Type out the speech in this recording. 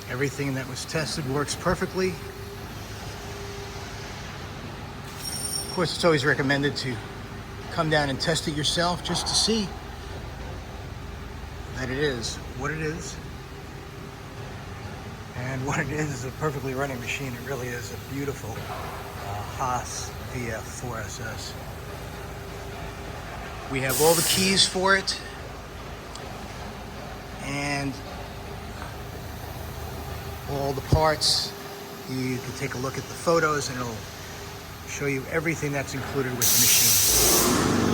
Everything that was tested works perfectly. Of course, it's always recommended to come down and test it yourself just to see that it is what it is. And what it is a perfectly running machine. It really is a beautiful Haas VF4SS. We have all the keys for it, and all the parts. You can take a look at the photos and it'll show you everything that's included with the machine.